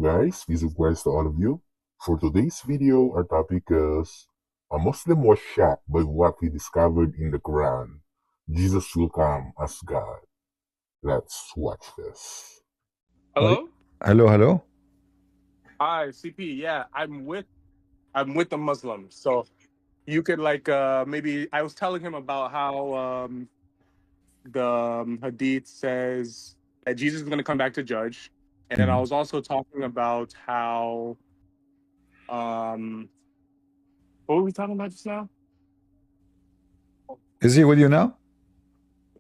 guys, peace of Christ to all of you. For today's video, our topic is a Muslim was shocked by what he discovered in the Quran. Jesus will come as God. Let's watch this. Hi. Hello? Hello, hello. Hi, CP. Yeah, I'm with the Muslim. So you could maybe I was telling him about how the Hadith says that Jesus is going to come back to judge, and then I Mhm. was also talking about how um what were we talking about just now? Is he with you now?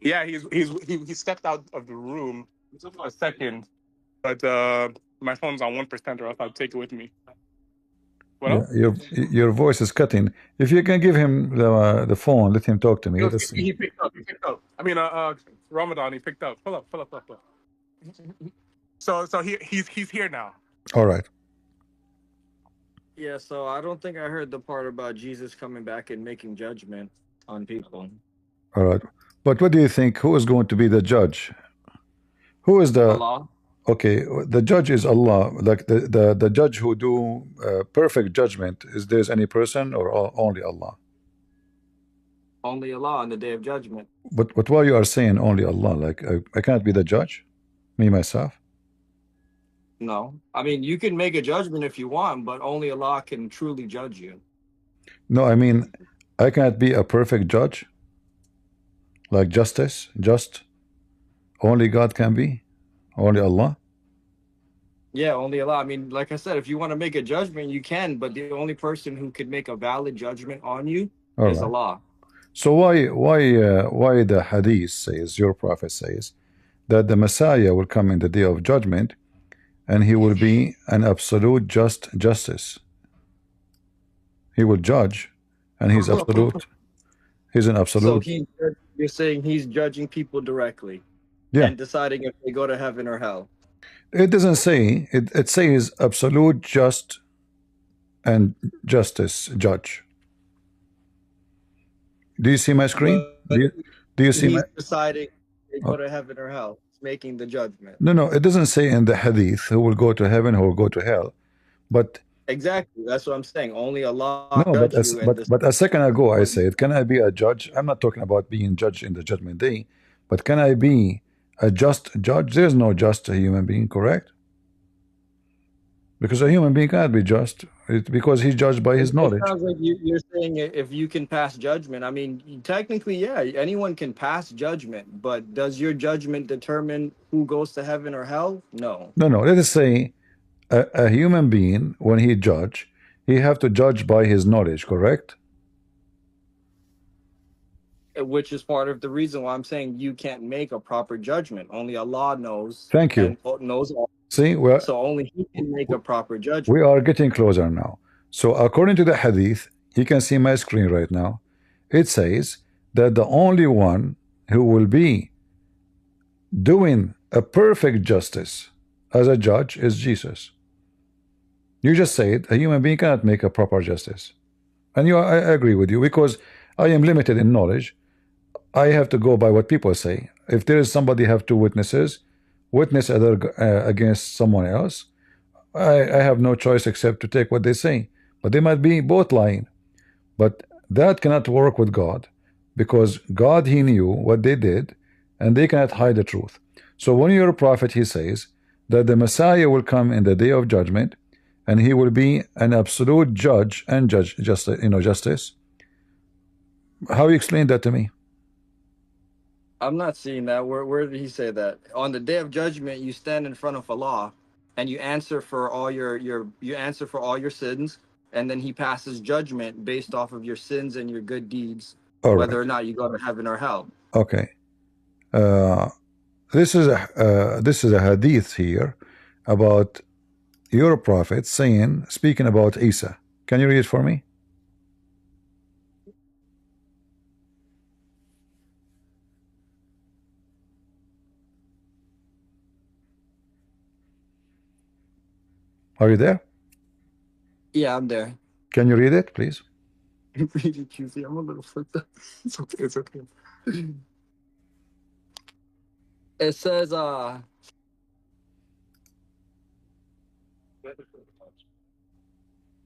Yeah, he stepped out of the room just for a second, but my phone's on 1%, or else I'll take it with me. What Yeah, else? your voice is cutting. If you can give him the phone, let him talk to me. No, Let's see. he picked up. He picked up. I mean, Ramadan. He picked up. Pull up. Pull up. Pull up. Pull up. So he's here now. All right. Yeah, so I don't think I heard the part about Jesus coming back and making judgment on people. All right. But what do you think? Who is going to be the judge? Who is the Allah? okay? The judge is Allah. Like the judge who do perfect judgment. Is there any person or only Allah? Only Allah on the day of judgment. But why you are saying only Allah? Like I can't be the judge, me myself. No. I mean, you can make a judgment if you want, but only Allah can truly judge you. No, I mean I can't be a perfect judge. Like justice, just only God can be, only Allah. Yeah, only Allah. I mean, like I said, if you want to make a judgment, you can, but the only person who could make a valid judgment on you All is right. Allah. So why the Hadith says, your prophet says, that the Messiah will come in the day of judgment, and he will be an absolute justice. He will judge, and he's absolute. He's an So absolute. you're saying he's judging people directly Yeah. and deciding if they go to heaven or hell. It doesn't say it. It says absolute just and justice judge. Do you see my screen? But Do you see my? he's deciding if they go Oh, to heaven or hell. He's making the judgment. no, it doesn't say in the Hadith who will go to heaven, who will go to hell. But Exactly. That's what I'm saying. Only Allah no, judge you and but a second ago I what said, can I be a judge? I'm not talking about being judged in the judgment day, but can I be a just judge? There's no just a human being, correct? Because a human being cannot be just, because he's judged by his it knowledge. sounds like you're saying if you can pass judgment. I mean, technically, yeah, anyone can pass judgment, but does your judgment determine who goes to heaven or hell? No. No, let us say a human being, when he judge, he have to judge by his knowledge, correct? Which is part of the reason why I'm saying you can't make a proper judgment. Only Allah knows Thank you. and knows all. See, So only He can make a proper judgment. we are getting closer now. So according to the Hadith, you can see my screen right now. It says that the only one who will be doing a perfect justice as a judge is Jesus. You just said a human being cannot make a proper justice. And I agree with you, because I am limited in knowledge. I have to go by what people say. If there is somebody have two witnesses, witness other against someone else, I have no choice except to take what they say. But they might be both lying. But that cannot work with God, because God, he knew what they did, and they cannot hide the truth. So when you're a prophet, he says that the Messiah will come in the day of judgment, and he will be an absolute judge and justice. How you explain that to me? I'm not seeing that. Where did He say that? On the day of judgment, you stand in front of Allah, and you answer for all you answer for all your sins, and then He passes judgment based off of your sins and your good deeds, All right. whether or not you go to heaven or hell. Okay. Uh, this is a hadith here about your prophet speaking about Isa. Can you read it for me? Are you there? Yeah, I'm there. Can you read it, please? Read it, QC. I'm a little flipped up. It's okay. It's okay. It says,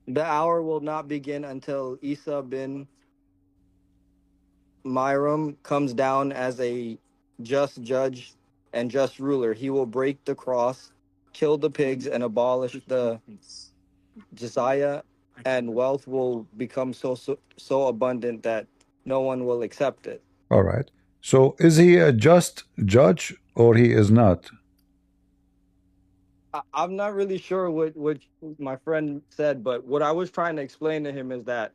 The hour will not begin until Isa bin Myram comes down as a just judge and just ruler. He will break the cross, kill the pigs, and abolish the jizya, and wealth will become so abundant that no one will accept it. All right. So is he a just judge or he is not? I'm not really sure what my friend said, but what I was trying to explain to him is that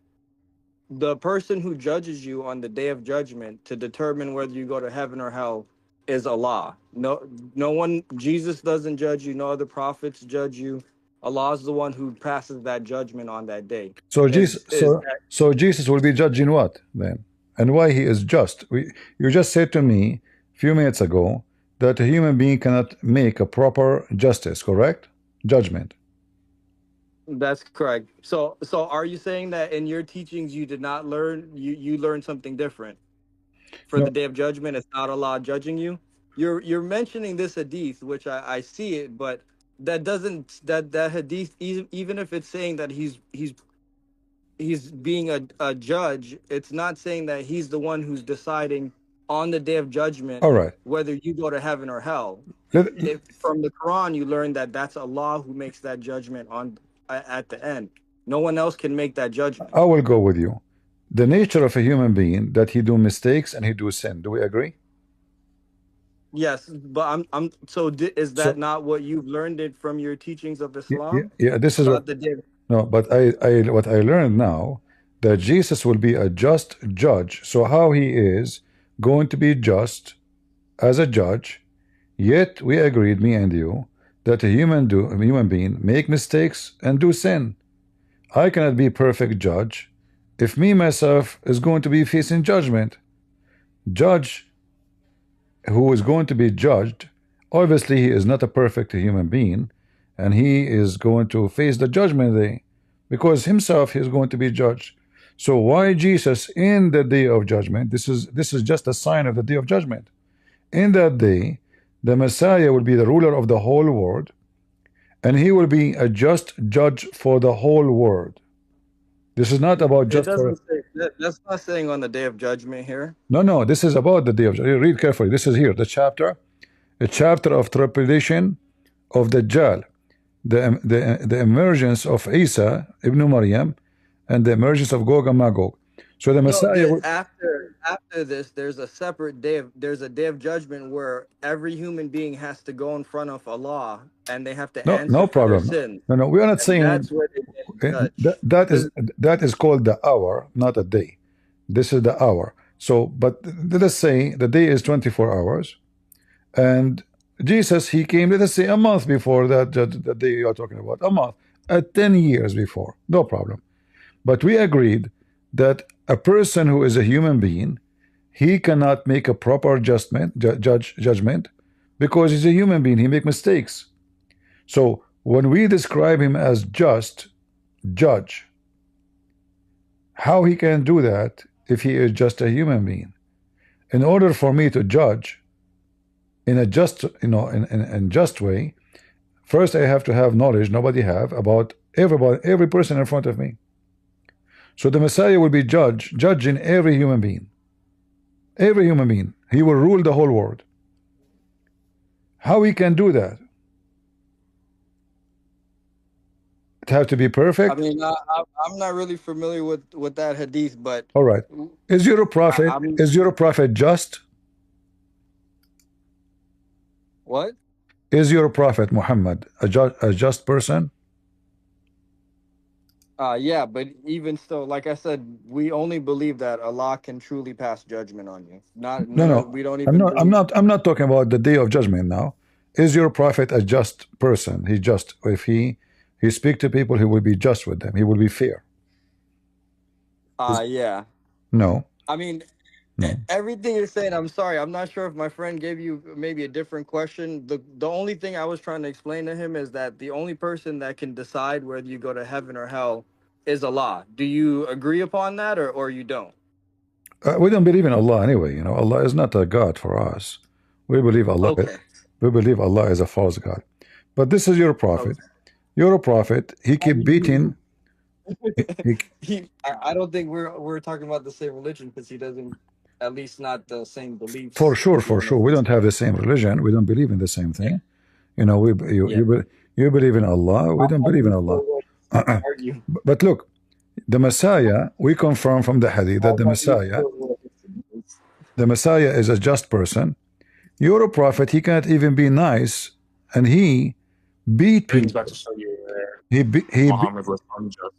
the person who judges you on the day of judgment to determine whether you go to heaven or hell is Allah. No one, Jesus doesn't judge you. No other prophets judge you. Allah is the one who passes that judgment on that day. So Jesus, Is so that so Jesus will be judging what then, and why he is just? You just said to me a few minutes ago that a human being cannot make a proper justice, correct? Judgment. that's correct. So are you saying that in your teachings you did not learn you learned something different? For the No, day of judgment, it's not Allah judging you. You're mentioning this hadith, which I see it, but that doesn't that hadith, even if it's saying that he's being a judge, it's not saying that he's the one who's deciding on the day of judgment all right. whether you go to heaven or hell. Let, If from the Quran you learn that that's Allah who makes that judgment on at the end. No one else can make that judgment. I will go with you. The nature of a human being that he do mistakes and he do sin. Do we agree? Yes, but I'm so is that So not what you've learned it from your teachings of Islam yeah, this is what about the day? no, but I what I learned now that Jesus will be a just judge. So how he is going to be just as a judge? Yet we agreed, me and you, that a human being make mistakes and do sin. I cannot be perfect judge if me myself is going to be facing judgment. Judge who is going to be judged, obviously he is not a perfect human being, and he is going to face the judgment day because himself is going to be judged. So why Jesus in the day of judgment? This is just a sign of the day of judgment. In that day, the Messiah will be the ruler of the whole world, and he will be a just judge for the whole world. This is not about It just doesn't for say that's not saying on the day of judgment here. no. This is about the day of judgment. Read carefully. This is here the chapter, a chapter of trepidation of Dajjal, the emergence of Isa ibn Maryam, and the emergence of Gog and Magog. So the No, Messiah will, after this, there's a separate there's a day of judgment where every human being has to go in front of Allah and they have to no answer for their problem. sins, No, we are not and saying that's where they get that judged. that is called the hour, not a day. This is the hour. So, but let us say the day is 24 hours, and Jesus he came. Let us say a month before that day you are talking about, a month, 10 years before, no problem. But we agreed that a person who is a human being, he cannot make a proper judgment because he's a human being. He make mistakes. So when we describe him as just judge, how he can do that if he is just a human being? In order for me to judge in a just, in just way, first I have to have knowledge nobody have about every person in front of me. So the Messiah will be judging every human being. Every human being. He will rule the whole world. How he can do that? It have to be I perfect. mean, I'm not really familiar with that hadith, but All right. Is your prophet I'm is your prophet just? what? Is your prophet Muhammad a just person? Yeah, but even still, like I said, we only believe that Allah can truly pass judgment on you. Not No, none of no. we don't I'm even not. I'm believe. not. I'm not talking about the day of judgment now. Is your prophet a just person? He just. If he speak to people, he will be just with them. He will be fair. Yeah. No, I mean, no. everything you're saying, I'm sorry. I'm not sure if my friend gave you maybe a different question. The only thing I was trying to explain to him is that the only person that can decide whether you go to heaven or hell is Allah. Do you agree upon that, or you don't? We don't believe in Allah anyway. Allah is not a God for us. We believe Allah. Okay. We believe Allah is a false God. But this is your prophet. Okay. You're a prophet. He keep beating. I don't think we're talking about the same religion because he doesn't, at least not the same For beliefs, sure, for even sure. if We it's don't have the same religion. We don't believe in the same yeah, thing. You know, yeah. you believe in Allah. We I'm don't not believe in even Allah. sure what argue. But look, the Messiah, we confirm from the Hadith that I'm not even sure what the Messiah is a just person. You're a prophet. He can't even be nice, and he beat And he's about people. to show you where He be, he be, Muhammad was unjust.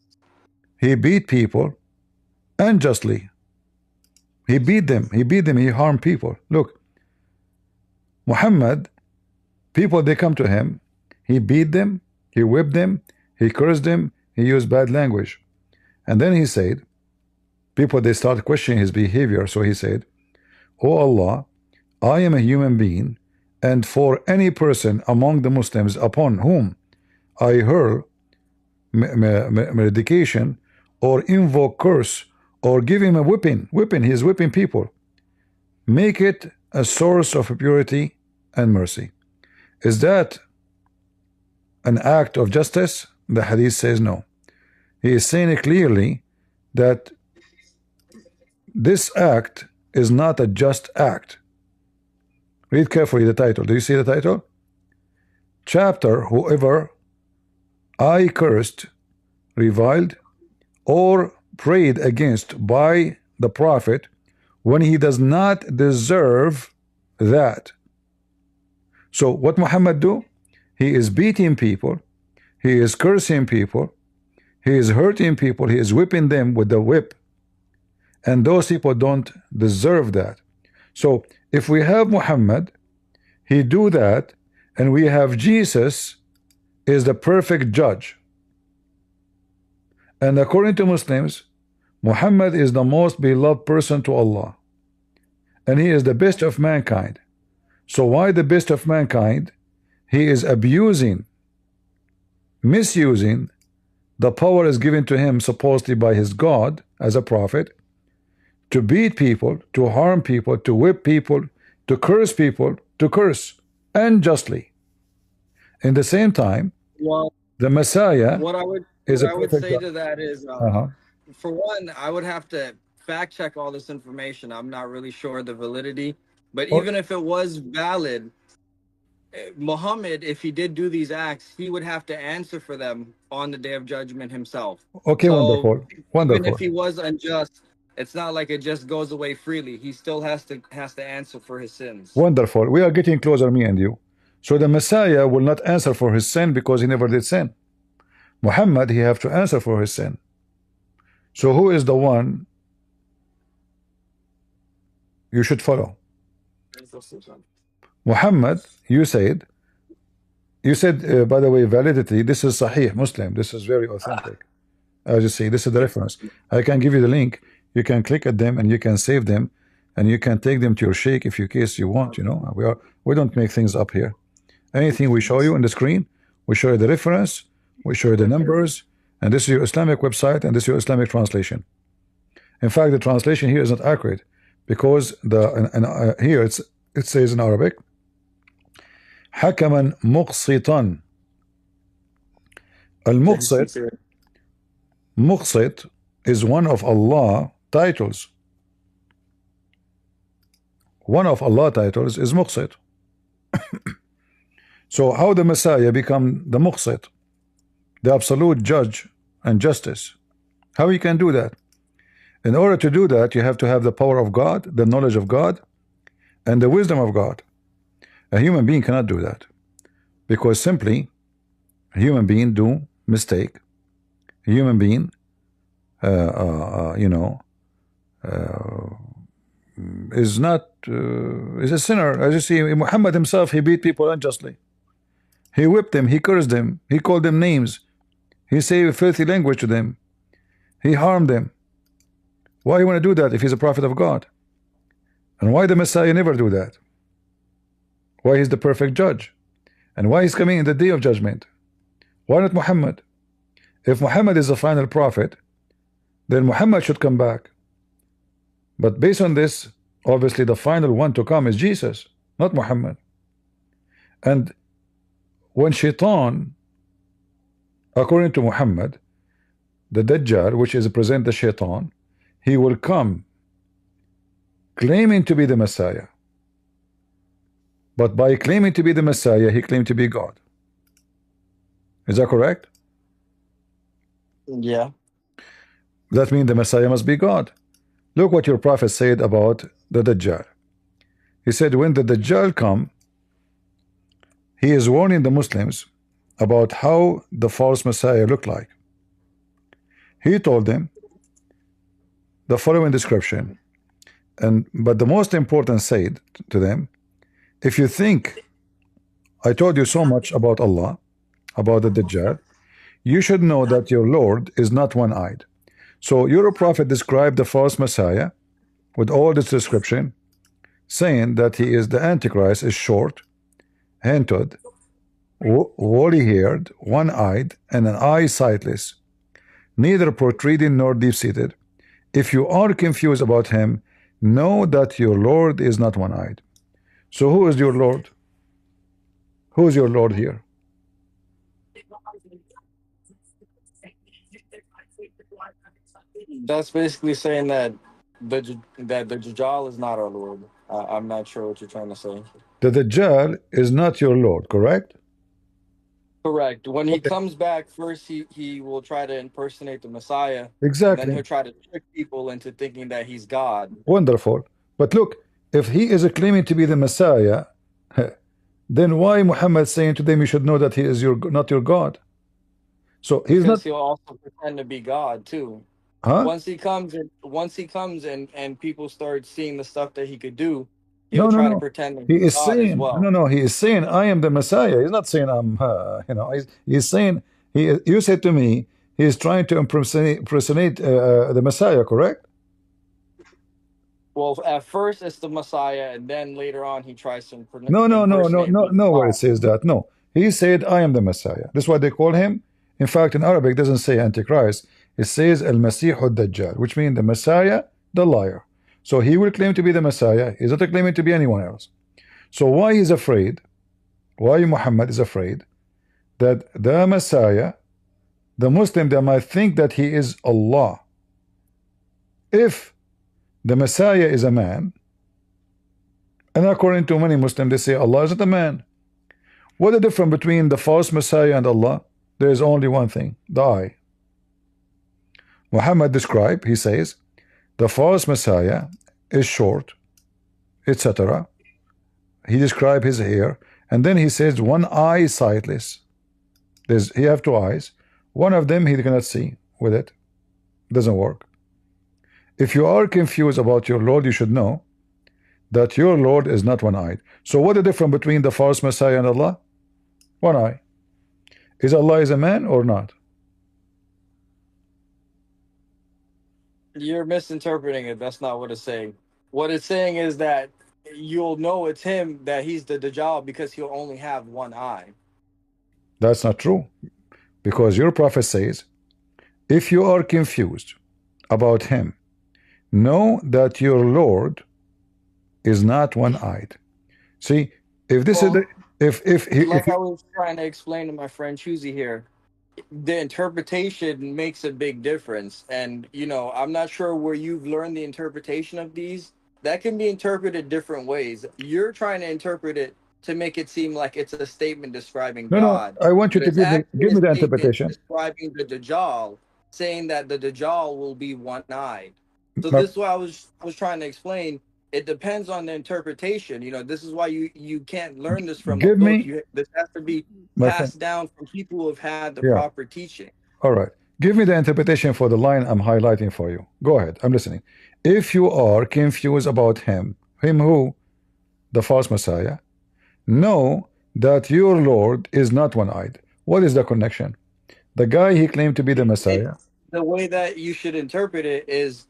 he beat people unjustly. He beat them. He beat them. He harmed people. Look, Muhammad, people they come to him. He beat them. He whipped them. He cursed them. He used bad language. And then he said, people they start questioning his behavior. So he said, "Oh Allah, I am a human being, and for any person among the Muslims upon whom I hurl medication or invoke curse or give him a whipping, he is whipping people, make it a source of purity and mercy." Is that an act of justice? The hadith says no. He is saying clearly that this act is not a just act. Read carefully the title. Do you see the title? Chapter, whoever I cursed, reviled, or prayed against by the prophet when he does not deserve that. So what Muhammad do? He is beating people, he is cursing people, he is hurting people, he is whipping them with the whip, and those people don't deserve that. So if we have Muhammad, he do that, and we have Jesus is the perfect judge. And according to Muslims, Muhammad is the most beloved person to Allah, and he is the best of mankind. So why the best of mankind? He is abusing, misusing the power is given to him supposedly by his God as a prophet to beat people, to harm people, to whip people, to curse people, to curse unjustly. In the same time, Well, the Messiah is what a I would perfect say God. to that is, for one, I would have to fact check all this information. I'm not really sure the validity, but Or, even if it was valid, Muhammad, if he did do these acts, he would have to answer for them on the day of judgment himself. okay, So wonderful, even if wonderful, he was unjust, it's not like it just goes away freely. He still has to answer for his sins. wonderful. We are getting closer, me and you. So the Messiah will not answer for his sin because he never did sin. Muhammad, he have to answer for his sin. So who is the one you should follow? Muhammad, you said, by the way, validity, this is Sahih Muslim, this is very authentic. As you see, this is the reference. I can give you the link, you can click at them and you can save them, and you can take them to your sheikh if you case you want. You know, we don't make things up here. Anything we show you on the screen, we show you the reference, we show you the numbers, and this is your Islamic website, and this is your Islamic translation. In fact, the translation here is not accurate because here it says in Arabic, حكما مقسطا. المقسط, مقسط is one of Allah titles. One of Allah titles is muqsit. So how the Messiah become the muqsit, the absolute judge and justice? How you can do that? In order to do that, you have to have the power of God, the knowledge of God, and the wisdom of God. A human being cannot do that because simply a human being do mistake. A human being, is not is a sinner. As you see, Muhammad himself, he beat people unjustly. He whipped them, he cursed them, he called them names, he said filthy language to them, he harmed them. Why you want to do that if he's a prophet of God? And why the Messiah never do that? Why he's the perfect judge? And why he's coming in the day of judgment? Why not Muhammad? If Muhammad is the final prophet, then Muhammad should come back. But based on this, obviously the final one to come is Jesus, not Muhammad. And when Shaitan, according to Muhammad, the Dajjal, which is present the Shaitan, he will come claiming to be the Messiah. But by claiming to be the Messiah, he claimed to be God. Is that correct? Yeah. That means the Messiah must be God. Look what your prophet said about the Dajjal. He said when the Dajjal come, he is warning the Muslims about how the false Messiah looked like. He told them the following description, but the most important said to them, if you think I told you so much about Allah, about the Dajjal, you should know that your Lord is not one-eyed. So your prophet described the false Messiah with all this description, saying that he is the Antichrist, is short, hand-toed, woolly-haired, one-eyed, and an eye sightless, neither protruding nor deep-seated. If you are confused about him, know that your Lord is not one-eyed. So who is your Lord? Who is your Lord here? That's basically saying that the Dajjal is not our Lord. I'm not sure what you're trying to say. The Dajjal is not your Lord, correct? Correct. When he Okay. comes back, first he will try to impersonate the Messiah, and then Exactly. he'll try to trick people into thinking that he's God. Wonderful. But look, if he is claiming to be the Messiah, then why Muhammad saying to them you should know that he is not your God? So he's not, Because he'll also pretend to be God too. huh? Once he comes and people start seeing the stuff that he could do, he'll No, no, try to no. pretend that He he's is God as saying, no, well. no, he is saying, I am the Messiah. He's not saying he's saying, you said to me, he is trying to impersonate the Messiah, correct? Well, at first it's the Messiah, and then later on he tries to No, no, no, no, impersonate no, being nowhere it God. says that. No, he said, I am the Messiah. That's why they call him. In fact, in Arabic, it doesn't say Antichrist. It says Al Masih Dajjal, which means the Messiah, the liar. So he will claim to be the Messiah. He's not claiming to be anyone else. So why he's afraid? Why Muhammad is afraid that the Messiah, the Muslim, they might think that he is Allah. If the Messiah is a man, and according to many Muslims, they say Allah is not a man. What is the difference between the false Messiah and Allah? There is only one thing, the eye. Muhammad described, he says, the false Messiah is short, etc. He described his hair, and then he says one eye sightless. He have two eyes. One of them he cannot see with it. Doesn't work. If you are confused about your Lord, you should know that your Lord is not one-eyed. So what is the difference between the false Messiah and Allah? One eye. Is Allah is a man or not? You're misinterpreting it. That's not what it's saying. What it's saying is that you'll know it's him, that he's the Dajjal, because he'll only have one eye. That's not true. Because your prophet says, if you are confused about him, know that your Lord is not one-eyed. See, if this is Well, the, if like I was trying to explain to my friend Chuzi here, the interpretation makes a big difference. And, I'm not sure where you've learned the interpretation of these. That can be interpreted different ways. You're trying to interpret it to make it seem like it's a statement describing no, God, I want you but to it's give actually a me the statement interpretation. describing the Dajjal, saying that the Dajjal will be one-eyed. So My, this is what I was trying to explain. It depends on the interpretation. This is why you can't learn this from a give book. me, This has to be my friend. passed down from people who have had the Yeah, proper teaching. all right. Give me the interpretation for the line I'm highlighting for you. Go ahead, I'm listening. If you are confused about him who? The false Messiah, know that your Lord is not one-eyed. What is the connection? The guy he claimed to be the It Messiah. The way that you should interpret it is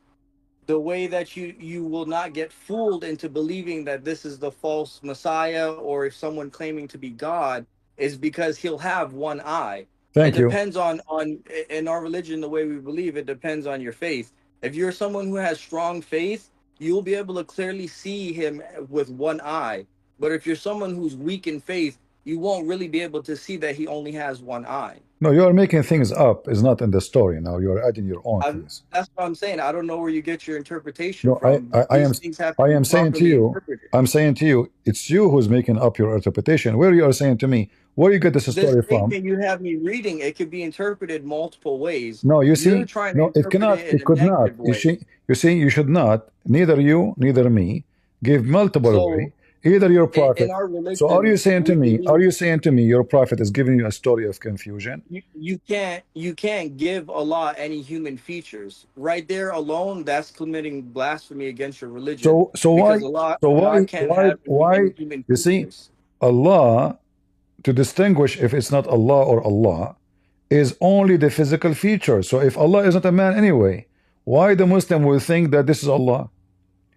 the way that you will not get fooled into believing that this is the false Messiah, or if someone claiming to be God, is because he'll have one eye. It Thank you. depends on in our religion, the way we believe, it depends on your faith. If you're someone who has strong faith, you'll be able to clearly see him with one eye. But if you're someone who's weak in faith, you won't really be able to see that he only has one eye. No, you are making things up. It's not in the story. Now you are adding your own things. That's what I'm saying. I don't know where you get your interpretation No, from. I am These things have to I be am saying to properly you, interpreted. I'm saying to you, it's you who's making up your interpretation. Where you are saying to me, where you get this This story from? statement you have me reading, it could be interpreted multiple ways. No, you You're see, trying to no, it interpret cannot, it in it a could not. negative way. You see, you should not, neither you, neither me, give multiple So way, either your in prophet. our So are you religion, saying to we me, are believe you saying to me your prophet is giving you a story of confusion? you can't give Allah any human features. Right there alone, that's committing blasphemy against your religion So so why because Allah so Allah why can't why have any why human you see features. Allah, to distinguish if it's not Allah or Allah, is only the physical feature. So if Allah is not a man anyway, why the Muslim will think that this is Allah?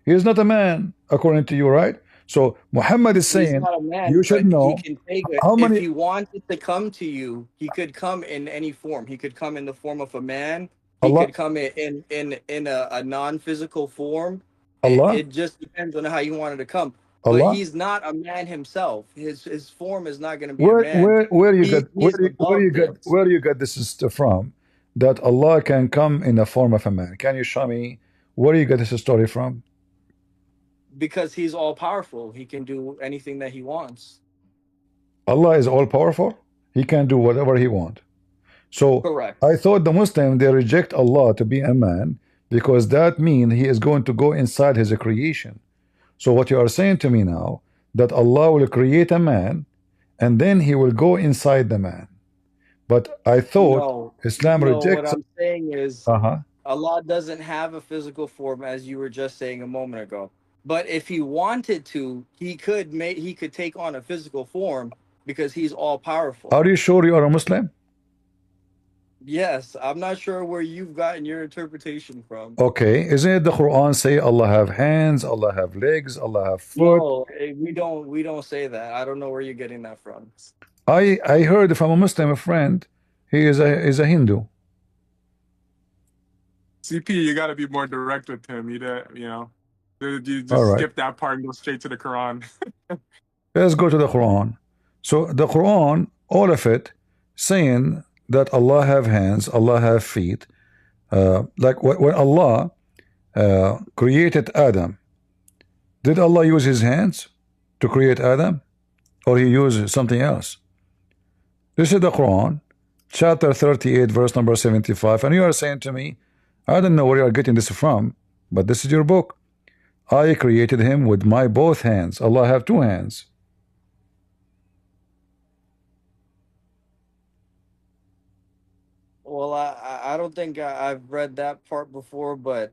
He is not a man, according to you, right? So Muhammad is He's saying not a you man, should but he know can take it. how If many he wanted to come to you, he could come in any form. He could come in the form of a man. He Allah could come in a non-physical form. Allah It just depends on how you wanted to come. But Allah. he's not a man himself. His form is not going to be a man. Where you get He is above this where you get this stuff from that Allah can come in the form of a man? Can you show me where you get this story from? because he's all powerful. He can do anything that he wants. Allah is all powerful. He can do whatever he wants. So Correct. I thought the Muslim they reject Allah to be a man because that means he is going to go inside his creation. So what you are saying to me now that Allah will create a man and then he will go inside the man. But I thought No, Islam no. What rejects. I'm saying is Uh-huh. Allah doesn't have a physical form, as you were just saying a moment ago. But if he wanted to, he could take on a physical form because he's all powerful. Are you sure you are a Muslim? Yes, I'm not sure where you've gotten your interpretation from. Okay, isn't it the Quran say Allah have hands, Allah have legs, Allah have foot? No, we don't say that. I don't know where you're getting that from. I heard from a Muslim friend, he is a Hindu. CP, you got to be more direct with him. You All just right, skip that part and go straight to the Quran. let's go to the Quran. So the Quran, all of it, saying that Allah have hands, Allah have feet. Like when Allah created Adam, did Allah use his hands to create Adam, or he used something else? This is the Quran, chapter 38, verse number 75. And you are saying to me, I don't know where you are getting this from, but this is your book. I created him with my both hands. Allah have two hands. Well, I don't think I've read that part before, but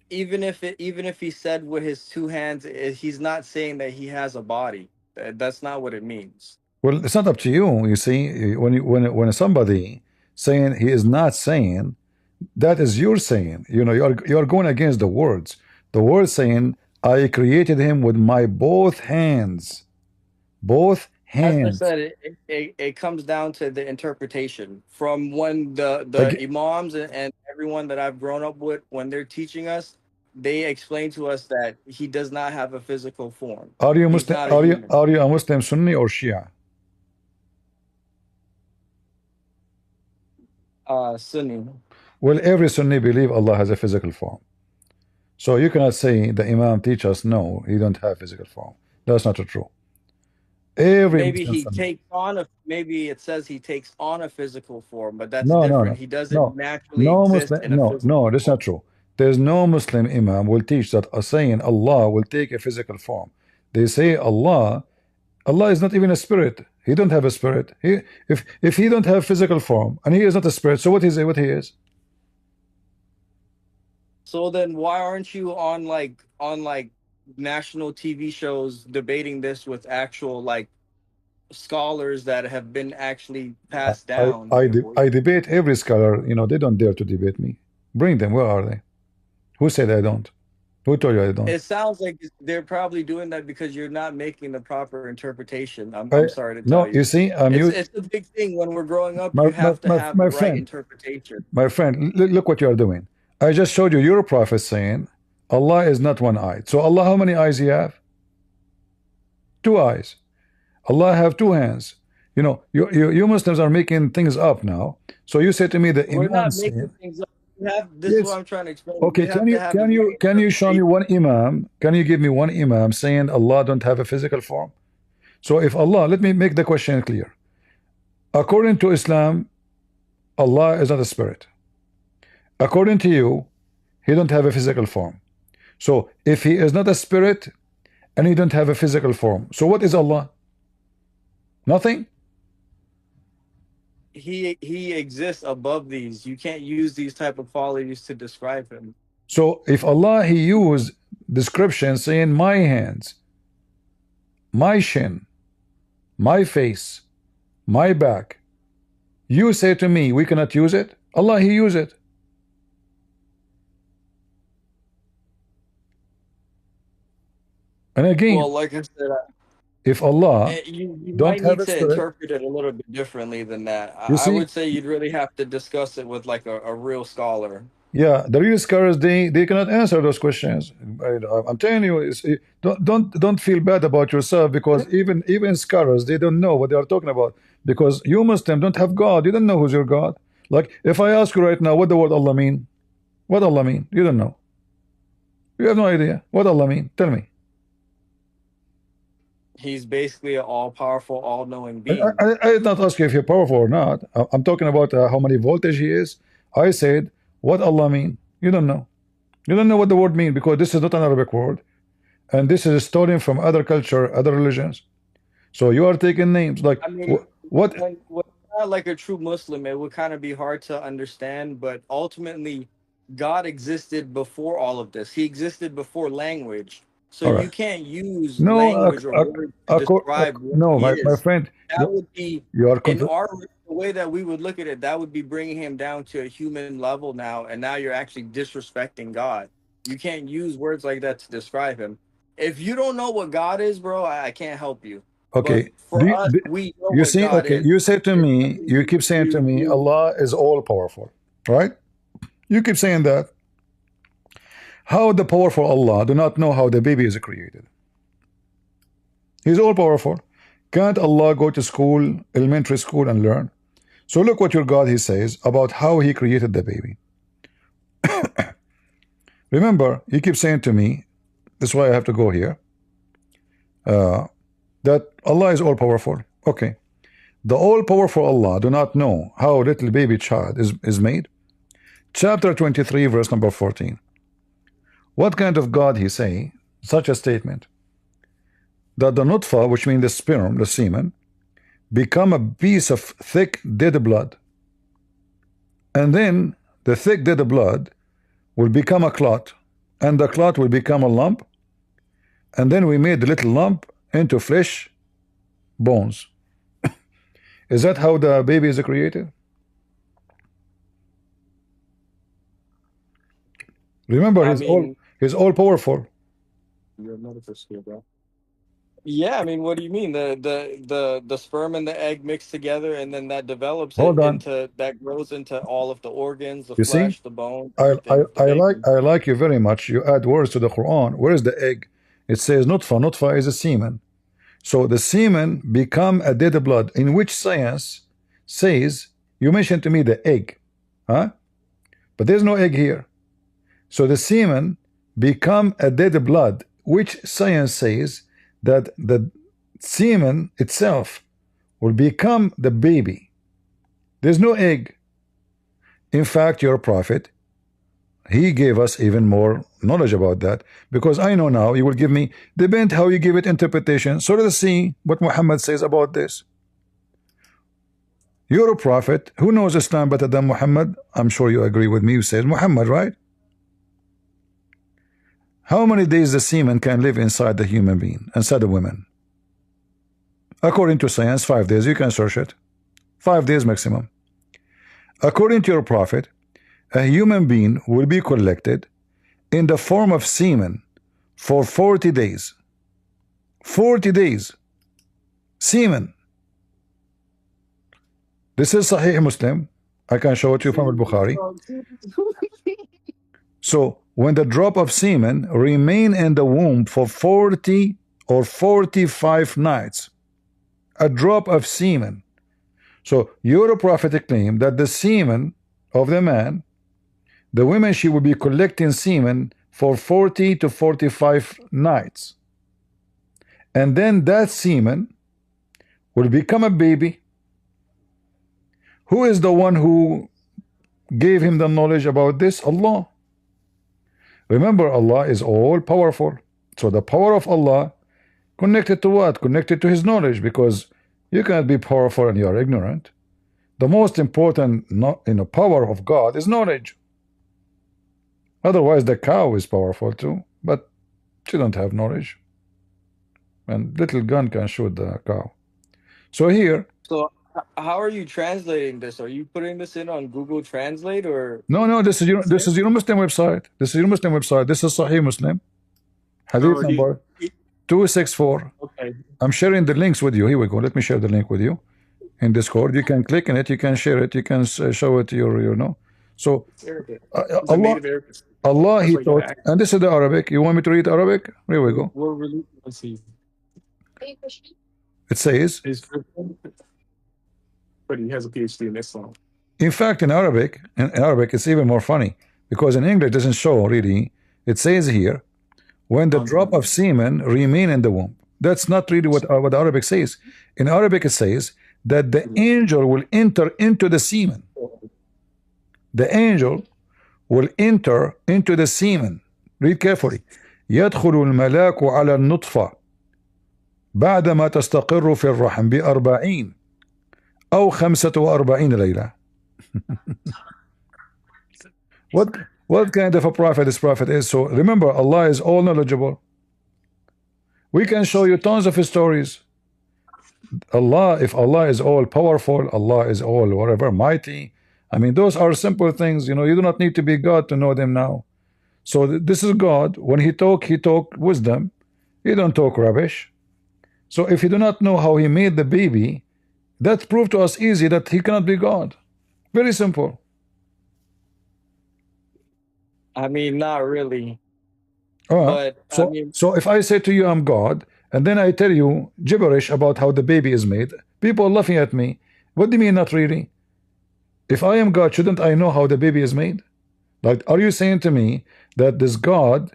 even if he said with his two hands, he's not saying that he has a body. That's not what it means. Well, it's not up to you. You see, when somebody saying he is not saying, that is your saying. You know, you are going against the words. The word saying, I created him with my both hands. Both As I hands. said, it comes down to the interpretation from when the Like, imams and everyone that I've grown up with, when they're teaching us, they explain to us that he does not have a physical form. are you He's Muslim? not a human. Are you a Muslim Sunni or Shia? Sunni. Well, every Sunni believe Allah has a physical form. So you cannot say the Imam teach us no, he don't have physical form. That's not true. Every Maybe Muslim he Sunni. takes on a maybe it says he takes on a physical form, but that's No, no, different. no, He doesn't no, naturally no exist Muslim. in a No, no, physical that's form. not true. There's no Muslim Imam will teach that a saying Allah will take a physical form. They say Allah is not even a spirit. He don't have a spirit. If he don't have physical form and he is not a spirit, so what is what he is? So then why aren't you on national TV shows debating this with actual scholars that have been actually passed down before I you? debate every scholar. You know they don't dare to debate me. Bring them. Where are they? Who said I don't? Who told you I don't? It sounds like they're probably doing that because you're not making the proper interpretation. I'm I sorry to tell no. you. You see, I'm It's used. it's a big thing when we're growing up. You have to have the My right friend. interpretation. My friend, look what you are doing. I just showed you your prophet saying Allah is not one-eyed. So Allah, how many eyes he have? Two eyes. Allah have two hands. You know, you Muslims are making things up now. So you say to me the We're Imam not making said, things up. This is what yes. I'm trying to explain. Okay, You can have to you have the can right you can you show me interpretation. one Imam? Can you give me one Imam saying Allah don't have a physical form? So if Allah, let me make the question clear. According to Islam, Allah is not a spirit. According to you, He don't have a physical form. So if He is not a spirit and He don't have a physical form, so what is Allah? Nothing. He exists above these. You can't use these type of qualities to describe him. So if Allah He used description saying my hands, my shin, my face, my back, you say to me we cannot use it. Allah He use it. And again, Well, like I said, if Allah you don't might have need a to spirit, interpret it a little bit differently than that. you I see, would say you'd really have to discuss it with like a real scholar. yeah, the real scholars they cannot answer those questions. I'm telling you, don't feel bad about yourself because even scholars they don't know what they are talking about because you Muslim don't have God. You don't know who's your God. Like if I ask you right now, what the word Allah mean? What Allah mean? You don't know. You have no idea what Allah mean. Tell me. He's basically an all-powerful, all-knowing I, being. I did not ask you if you're powerful or not. I'm talking about how many voltage he is. I said, what Allah mean? You don't know. You don't know what the word mean because this is not an Arabic word. And this is stolen from other culture, other religions. So you are taking names like I mean, what? when not like a true Muslim, it would kind of be hard to understand, but ultimately, God existed before all of this. He existed before language. So All you right. can't use No, language or words to describe what no, he my is. friend, That would be, you are in contra the way that we would look at it, that would be bringing him down to a human level now, and now you're actually disrespecting God. You can't use words like that to describe him. If you don't know what God is, bro, I can't help you. But okay. for us, we know You what see, God okay, is. you say to There's me, nothing you you keep can saying to do me, to Allah is all powerful, right? You keep saying that. How the powerful Allah do not know how the baby is created? He's all powerful. Can't Allah go to school, elementary school, and learn? So look what your God he says about how he created the baby. Remember, you keep saying to me, that's why I have to go here, that Allah is all powerful. Okay. The all powerful Allah do not know how little baby child is made. Chapter 23, verse number 14. What kind of God he say such a statement? That the nutfa, which means the sperm, the semen, become a piece of thick dead blood. And then the thick dead blood will become a clot. And the clot will become a lump. And then we made the little lump into flesh, bones. Is that how the baby is created? Remember, I mean, he's all powerful. you're a medical school, bro. Yeah, I mean, what do you mean? The sperm and the egg mix together, and then that develops it Hold on. into that grows into all of the organs, the You see, flesh, the bone, everything with the baby. I like you very much. You add words to the Quran. Where is the egg? It says nutfa. Nutfa is a semen. So the semen become a dead blood. In which science says you mentioned to me the egg, huh? But there's no egg here. So the semen become a dead blood. Which science says that the semen itself will become the baby? There's no egg. In fact, your prophet, he gave us even more knowledge about that because I know now you will give me depend how you give it interpretation. So let's see what Muhammad says about this. You're a prophet who knows Islam better than Muhammad. I'm sure you agree with me. You says Muhammad, right? How many days the semen can live inside the human being, inside the woman? According to science, 5 days. You can search it. 5 days maximum. According to your prophet, a human being will be collected in the form of semen for 40 days. 40 days. Semen. This is Sahih Muslim. I can show it to you from Al-Bukhari. So when the drop of semen remain in the womb for 40 or 45 nights, a drop of semen. So your prophetic claim that the semen of the man, the women, she will be collecting semen for 40 to 45 nights. And then that semen will become a baby. Who is the one who gave him the knowledge about this? Allah. Remember, Allah is all powerful. So the power of Allah connected to what? Connected to his knowledge, because you cannot be powerful and you are ignorant. The most important power of God is knowledge. Otherwise the cow is powerful too, but she don't have knowledge, and little gun can shoot the cow. So here, So how are you translating this? Are you putting this in on Google Translate or? no, this is your Muslim website. This is your Muslim website. This is Sahih Muslim, Hadith So number 264. okay. I'm sharing the links with you. Here we go. Let me share the link with you in Discord. You can click on it. You can share it. You can show it to your So It's Arabic. It's a Allah, native Arabic. Allah, That's He why you gotta taught, act. and this is the Arabic. You want me to read Arabic? Here we go. We're really, let's see. It says, Is but he has a PhD in Islam. in fact, in Arabic, it's even more funny, because in English it doesn't show really. It says here, when the drop of semen remain in the womb. That's not really what the Arabic says. In Arabic it says that the angel will enter into the semen. The angel will enter into the semen. Read carefully. يدخل الملاك على النطفة بعدما تستقر في الرحم ب40 أو 45 ليلة. What kind of a prophet this prophet is? So remember, Allah is all knowledgeable. We can show you tons of stories. If Allah is all powerful, Allah is all whatever mighty. I mean, those are simple things. You do not need to be God to know them now. So this is God. When he talk wisdom. He don't talk rubbish. So if you do not know how he made the baby, that proved to us easy that he cannot be God. Very simple. I mean, not really. Uh, But I so mean, so if I say to you I'm God, and then I tell you gibberish about how the baby is made, people are laughing at me. What do you mean not really? If I am God, shouldn't I know how the baby is made? Like, are you saying to me that this God,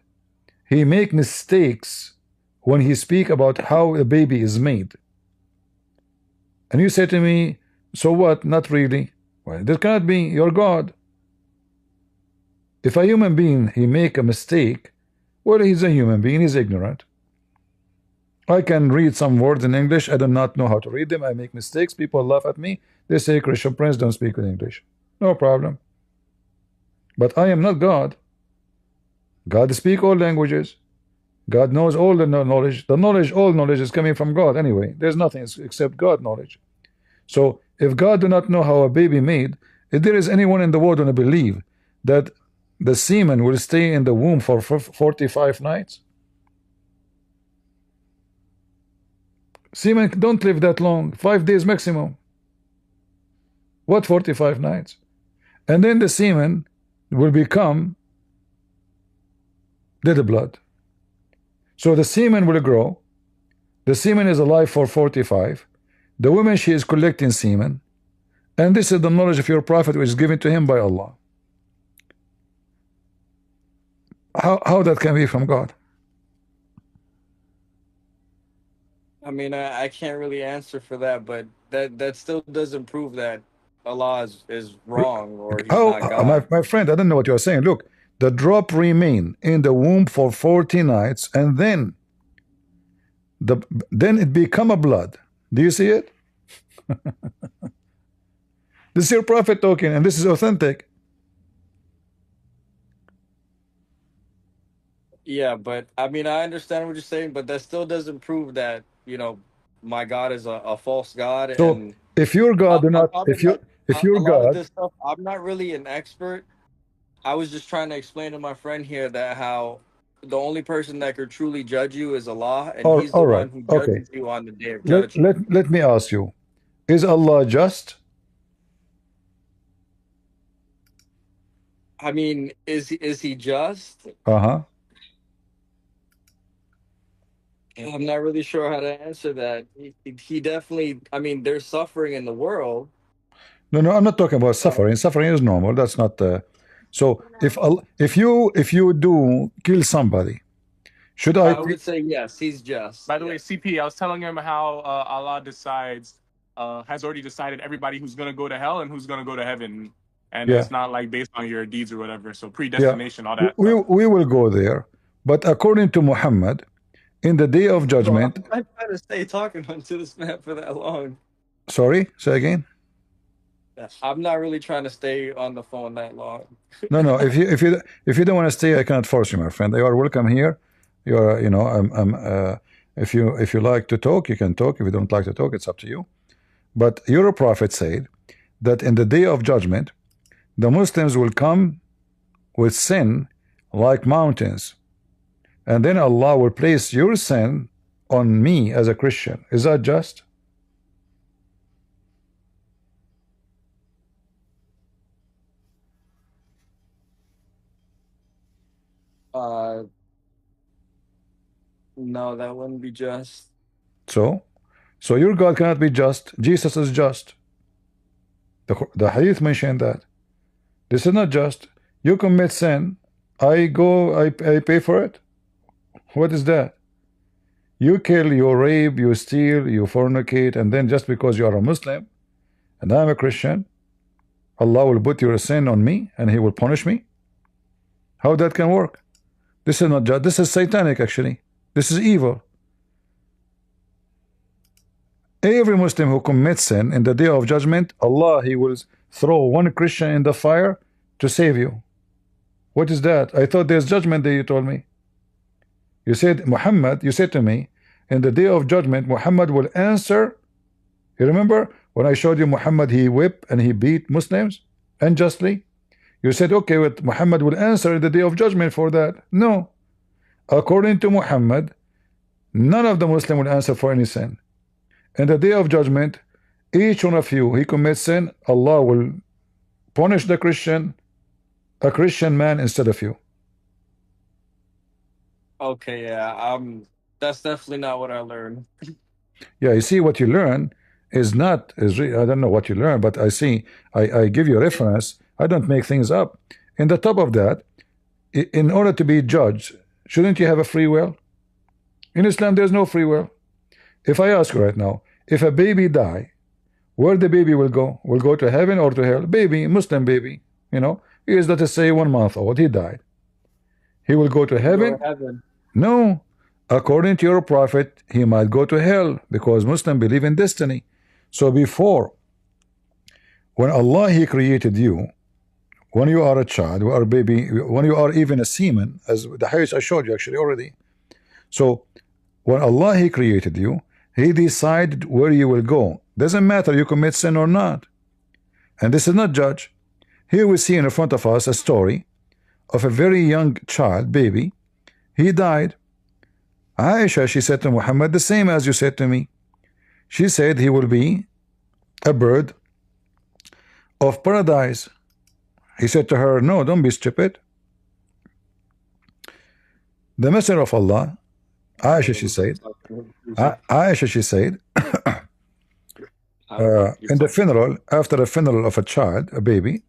he make mistakes when he speak about how the baby is made? And you say to me, so what? Not really. Well, that cannot be. You're God. If a human being, he make a mistake, well, he's a human being, he's ignorant. I can read some words in English, I do not know how to read them, I make mistakes, people laugh at me, they say Christian Prince don't speak in English. No problem. But I am not God. God speaks all languages. God knows all the knowledge. All knowledge is coming from God anyway. There's nothing except God knowledge. So if God do not know how a baby made, if there is anyone in the world who believe that the semen will stay in the womb for 45 nights? Semen don't live that long, 5 days maximum. What 45 nights? And then the semen will become dead blood. So the semen will grow. The semen is alive for 45. The woman, she is collecting semen. And this is the knowledge of your prophet which is given to him by Allah. How that can be from God? I mean, I can't really answer for that, but that still doesn't prove that Allah is wrong or he's How, not God. my friend, I don't know what you're saying. Look, the drop remain in the womb for 40 nights, and then it become a blood. Do you see it? This is your prophet talking, and this is authentic. Yeah, but I mean, I understand what you're saying, but that still doesn't prove that, my God is a false God. So And if your God do on not, top of that, if a your lot of God, this stuff, I'm not really an expert. I was just trying to explain to my friend here that how the only person that could truly judge you is Allah, and or He's the all right, one who okay, judges you on the day of let judgment. let me ask you: is Allah just? I mean, is he just? Uh-huh. I'm not really sure how to answer that. He definitely, I mean, there's suffering in the world. No, no, I'm not talking about suffering. Suffering is normal. That's not. So if you do kill somebody, should I? I would say yes, he's just. By the way, Yes. CP, I was telling him how Allah decides, has already decided everybody who's going to go to hell and who's going to go to heaven. And Yeah, it's not like based on your deeds or whatever. So yeah. predestination, all that We stuff. we will go there, but according to Muhammad, in the day of Bro, judgment. I'm not trying to stay talking to this man for that long. Sorry, say again. I'm not really trying to stay on the phone that long. No, no. If you don't want to stay, I cannot force you, my friend. You are welcome here. You are, if you like to talk, you can talk. If you don't like to talk, it's up to you. But your prophet said that in the day of judgment, the Muslims will come with sin like mountains, and then Allah will place your sin on me as a Christian. Is that just? No, that wouldn't be just. So your God cannot be just. Jesus is just. The Hadith mentioned that. This is not just. You commit sin, I pay for it. What is that? You kill, you rape, you steal, you fornicate, and then just because you are a Muslim and I'm a Christian, Allah will put your sin on me and He will punish me? How that can work? This is not just. This is satanic, actually. This is evil. Every Muslim who commits sin in the day of judgment, Allah, He will throw one Christian in the fire to save you. What is that? I thought there's judgment day, you told me. You said, Muhammad, you said to me, in the day of judgment, Muhammad will answer. You remember when I showed you Muhammad, he whipped and he beat Muslims unjustly? You said, okay, but Muhammad will answer in the day of judgment for that. No. According to Muhammad, none of the Muslim will answer for any sin. In the day of judgment, each one of you, he commits sin, Allah will punish the Christian, a Christian man instead of you. Okay, yeah. That's definitely not what I learned. Yeah, you see what you learn is not I don't know what you learn, but I see I give you a reference. I don't make things up. In the top of that, in order to be judged, shouldn't you have a free will? In Islam, there's no free will. If I ask you right now, if a baby die, where the baby will go? Will go to heaven or to hell? Baby, Muslim baby, he is, let us say, 1 month old. He died. He will go to heaven? Go to heaven. No. According to your prophet, he might go to hell because Muslims believe in destiny. So before, when Allah, He created you, when you are a child, you are a baby, when you are even a semen, as the hadith I showed you actually already. So when Allah, He created you, He decided where you will go. Doesn't matter you commit sin or not. And this is not judge. Here we see in front of us a story of a very young child, baby. He died. Aisha, she said to Muhammad the same as you said to me. She said he will be a bird of paradise. He said to her, no, don't be stupid. The Messenger of Allah, Aisha, she said, in the funeral, after a funeral of a child, a baby,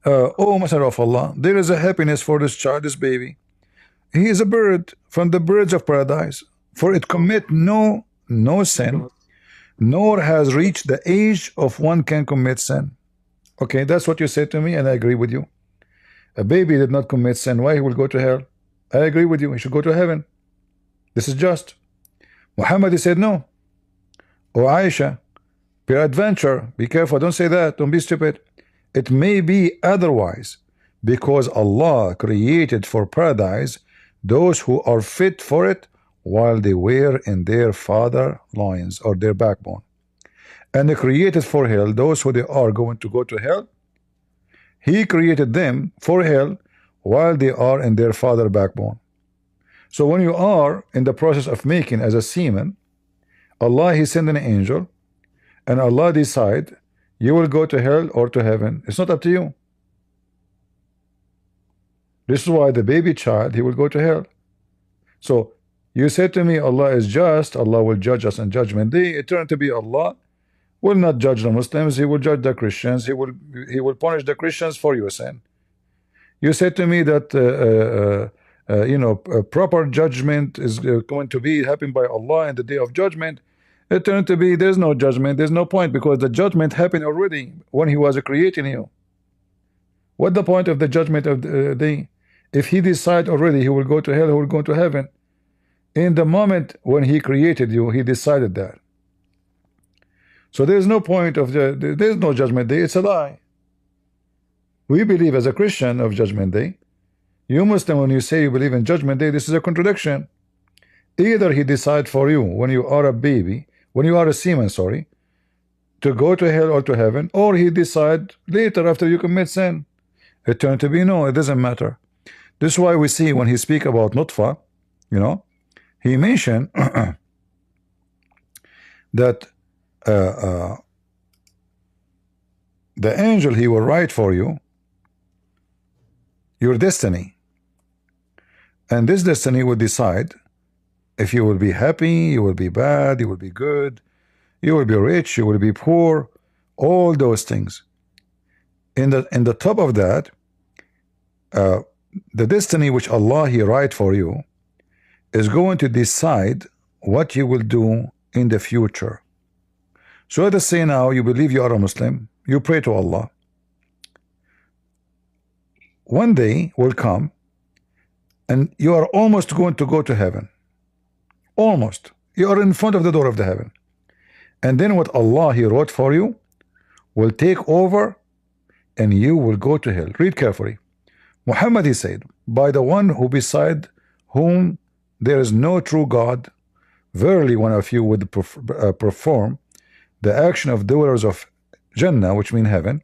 oh Messenger of Allah, there is a happiness for this child, this baby. He is a bird from the birds of paradise, for it commit no sin, nor has reached the age of one can commit sin. Okay, that's what you said to me, and I agree with you. A baby did not commit sin. Why he will go to hell? I agree with you. He should go to heaven. This is just. Muhammad, he said no. Oh Aisha, peradventure, be careful. Don't say that. Don't be stupid. It may be otherwise, because Allah created for paradise those who are fit for it while they were in their father loins or their backbone, and He created for hell those who they are going to go to hell. He created them for hell while they are in their father backbone. So when you are in the process of making as a semen, Allah, He sent an angel, and Allah decide you will go to hell or to heaven. It's not up to you. This is why the baby child, he will go to hell. So You said to me, Allah is just, Allah will judge us on Judgment Day. It turned to be Allah will not judge the Muslims, He will judge the Christians, He will punish the Christians for your sin. You said to me that a proper judgment is going to be happened by Allah in the day of judgment. It turned to be there's no judgment, there's no point, because the judgment happened already when He was creating you. What the point of the judgment of the day? If He decide already He will go to hell, He will go to heaven. In the moment when He created you, He decided that. So there's no point of there's no judgment day. It's a lie. We believe as a Christian of judgment day. You Muslim, when you say you believe in judgment day, this is a contradiction. Either He decide for you when you are a baby, when you are a semen, sorry, to go to hell or to heaven, or He decide later after you commit sin. It turned to be no, it doesn't matter. This is why we see when He speak about nutfa, He mentioned that the angel, he will write for you your destiny, and this destiny will decide if you will be happy, you will be bad, you will be good, you will be rich, you will be poor, all those things. In the top of that, the destiny which Allah He write for you is going to decide what you will do in the future. So let us say now you believe you are a Muslim, you pray to Allah. One day will come and you are almost going to go to heaven. Almost. You are in front of the door of the heaven. And then what Allah He wrote for you will take over and you will go to hell. Read carefully. Muhammad, he said, by the one who beside whom there is no true God, verily one of you would perform the action of dwellers of Jannah, which mean heaven,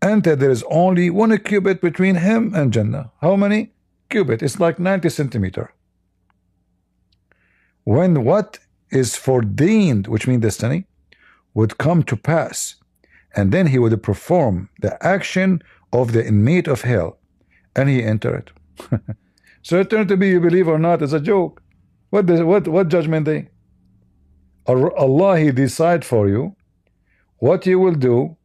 and that there is only 1 cubit between him and Jannah. How many cubit? It's like 90 centimeter. When what is foreordained, which means destiny, would come to pass, and then he would perform the action of the inmate of hell, and he enter it. So it turned to be, you believe or not, as a joke. What judgment day? Allah He decide for you what you will do.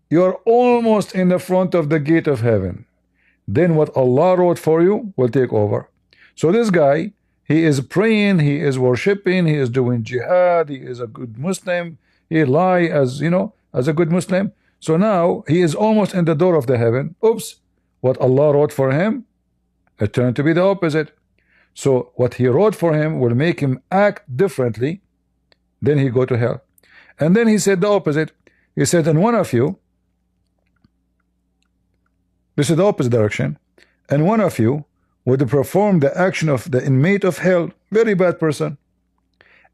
You are almost in the front of the gate of heaven. Then what Allah wrote for you will take over. So this guy, he is praying, he is worshiping, he is doing jihad, he is a good Muslim, he lie as as a good Muslim. So now he is almost in the door of the heaven. Oops, what Allah wrote for him, it turned to be the opposite. So what He wrote for him will make him act differently. Then he go to hell. And then He said the opposite. He said, and one of you, this is the opposite direction, and one of you would perform the action of the inmate of hell, very bad person,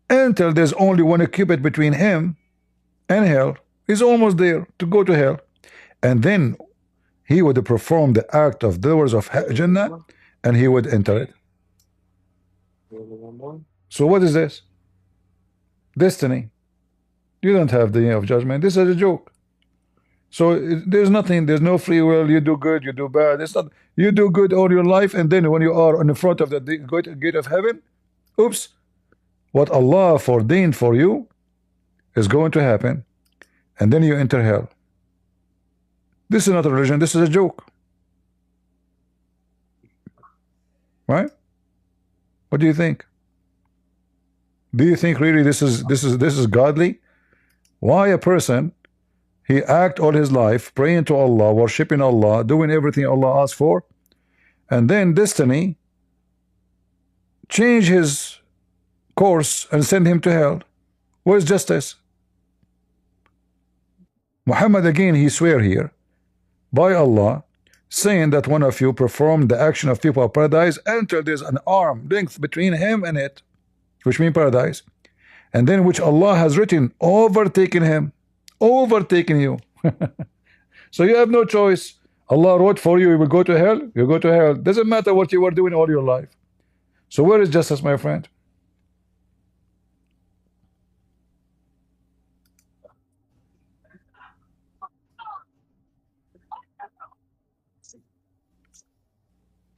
until there's only 1 cubit between him and hell. He's almost there to go to hell. And then he would perform the act of doers of Jannah, and he would enter it. So what is this? Destiny. You don't have the day of judgment. This is a joke. So there's nothing, there's no free will. You do good, you do bad. It's not, you do good all your life, and then when you are in the front of the gate of heaven, oops, what Allah foreordained for you is going to happen, and then you enter hell. This is not a religion, this is a joke. Right? What do you think? Do you think really this is godly? Why a person, he act all his life praying to Allah, worshiping Allah, doing everything Allah asks for, and then destiny change his course and send him to hell? Where's justice? Muhammad again, he swear here by Allah, saying that one of you performed the action of people of paradise until there's an arm length between him and it, which means paradise, and then which Allah has written overtaking him, overtaking you. So you have no choice. Allah wrote for you, you will go to hell, you go to hell. Doesn't matter what you were doing all your life. So where is justice, my friend?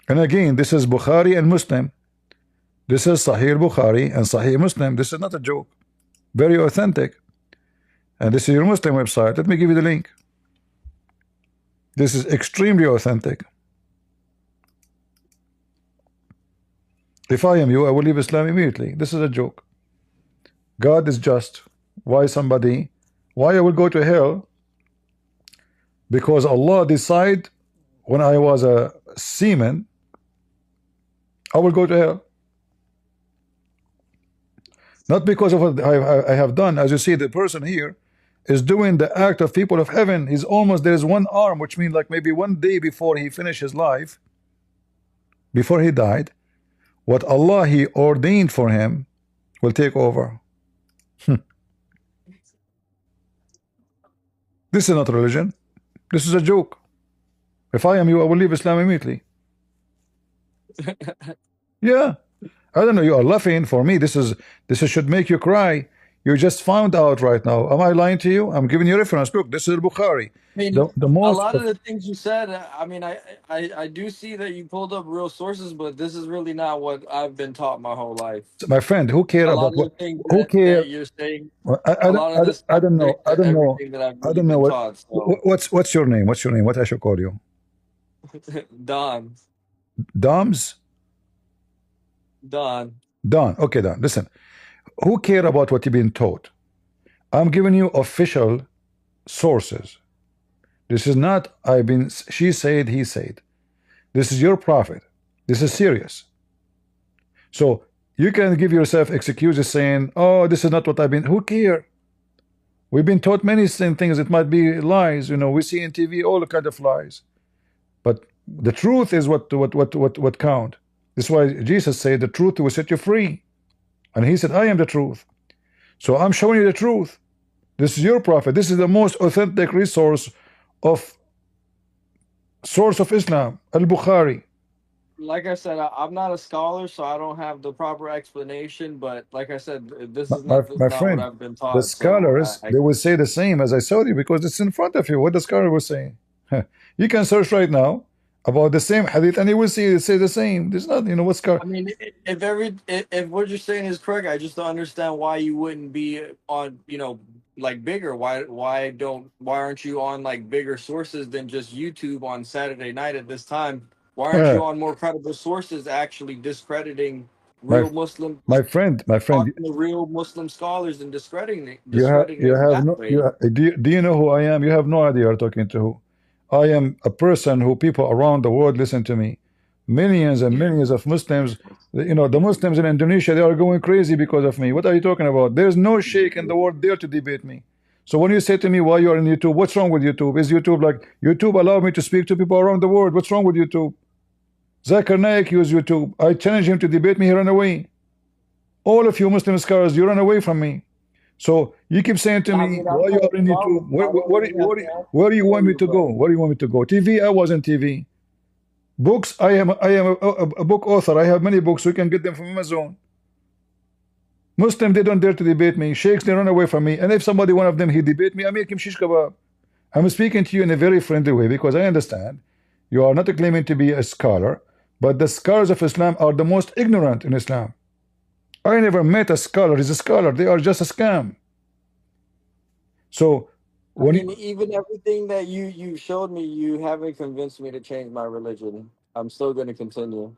And again, this is Bukhari and Muslim. This is Sahih Bukhari and Sahih Muslim. This is not a joke. Very authentic. And this is your Muslim website. Let me give you the link. This is extremely authentic. If I am you, I will leave Islam immediately. This is a joke. God is just. Why I will go to hell? Because Allah decide when I was a seaman, I will go to hell. Not because of what I have done. As you see, the person here is doing the act of people of heaven. He's almost, there is one arm, which means like maybe one day before he finished his life, before he died, what Allah he ordained for him will take over. This is not religion. This is a joke. If I am you, I will leave Islam immediately. Yeah. I don't know, you are laughing. For me, this should make you cry. You just found out right now. Am I lying to you? I'm giving you reference. Look, this is Bukhari. I mean, The a most lot of the things you said, I mean, I do see that you pulled up real sources, but this is really not what I've been taught my whole life. my friend, who care A lot about of the what? things Who care? that you're saying, Well, a lot of this I don't know. contradicts everything that I've I really don't know been what. taught. So, What's your name? What's your name? What I should call you? Don, Doms? Don. Don. Okay, Don. Listen. Who care about what you've been taught? I'm giving you official sources. This is not she said, he said. This is your prophet. This is serious. So you can give yourself excuses saying, oh, this is not what I've been. Who care? We've been taught many things. It might be lies. You know, we see in TV all the kind of lies. But the truth is what count. This is why Jesus said the truth will set you free. And he said, I am the truth. So I'm showing you the truth. This is your prophet. This is the most authentic resource of Islam, Al-Bukhari. Like I said, I'm not a scholar, so I don't have the proper explanation. But like I said, this is My, not my not what friend, I've been the taught. So scholars, they will say the same as I showed you because it's in front of you. What the scholar was saying. You can search right now about the same hadith and you will see it say the same. There's not, you know, what's scholar. I mean, if what you're saying is correct, I just don't understand why you wouldn't be on, like bigger. Why aren't you on like bigger sources than just YouTube on Saturday night at this time? Why aren't you on more credible sources actually discrediting my real Muslim, my friend, talking to real Muslim scholars and discrediting you it have that no way? do you know who I am? You have no idea you're talking to who. I am a person who people around the world listen to me. Millions and millions of Muslims, you know, the Muslims in Indonesia, they are going crazy because of me. What are you talking about? There's no sheikh in the world there to debate me. So when you say to me, why you're on YouTube, what's wrong with YouTube? Is YouTube like, YouTube allow me to speak to people around the world? What's wrong with YouTube? Zakir Naik used YouTube. I challenge him to debate me, he ran away. All of you Muslim scholars, you run away from me. So you keep saying to I me, mean, why you are in YouTube? Where do you want me to go? Where do you want me to go? TV, I was on TV. Books, I am a book author. I have many books. We can get them from Amazon. Muslim, they don't dare to debate me. Sheikhs, they run away from me. And if somebody, one of them, he debate me, I make him shish kebab. I'm speaking to you in a very friendly way because I understand you are not claiming to be a scholar, but the scholars of Islam are the most ignorant in Islam. I never met a scholar. He's a scholar. They are just a scam. So when even everything that you showed me, you haven't convinced me to change my religion. I'm still going to continue.